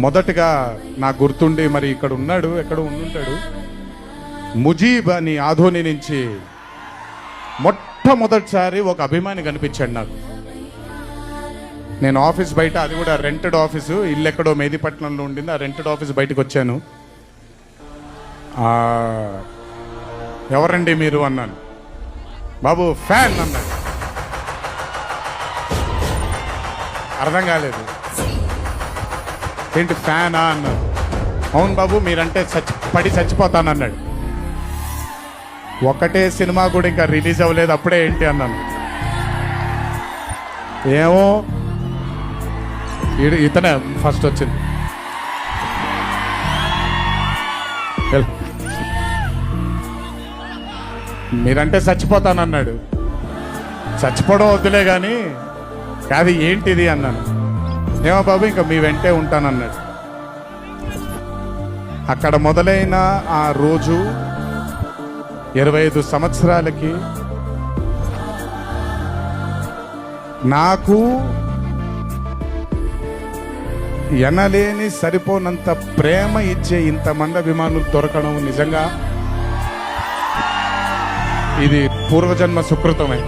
మొదటగా నాకు గుర్తుండి మరి ఇక్కడ ఉన్నాడు, ఎక్కడ ఉండుంటాడు, ముజీబ్ అని ఆధోని నుంచి మొట్టమొదటిసారి ఒక అభిమాని కనిపించాడు నాకు. నేను ఆఫీస్ బయట, అది కూడా రెంటెడ్ ఆఫీసు, ఇల్లు ఎక్కడో మేదిపట్నంలో ఉండింది, ఆ రెంటెడ్ ఆఫీస్ బయటకు వచ్చాను. ఎవరండి మీరు అన్నాను. బాబు ఫ్యాన్ అన్నాడు. అర్థం కాలేదు. ఏంటి ఫ్యానా అన్నాడు. అవును బాబు, మీరంటే పడి చచ్చిపోతానన్నాడు. ఒకటే సినిమా కూడా ఇంకా రిలీజ్ అవ్వలేదు, అప్పుడే ఏంటి అన్నాను. ఏమో ఇతనే ఫస్ట్ వచ్చింది. మీరంటే చచ్చిపోతానన్నాడు. చచ్చిపోవడం వద్దులే కానీ కాదు ఏంటిది అన్నాను. ఏమో బాబు ఇంకా మీ వెంటే ఉంటానన్నాడు. అక్కడ మొదలైన ఆ రోజు 25 సంవత్సరాలకి నాకు ఎనలేని సరిపోనంత ప్రేమ ఇచ్చే ఇంతమంది అభిమానులు దొరకడం నిజంగా ఇది పూర్వజన్మ సుకృతమే.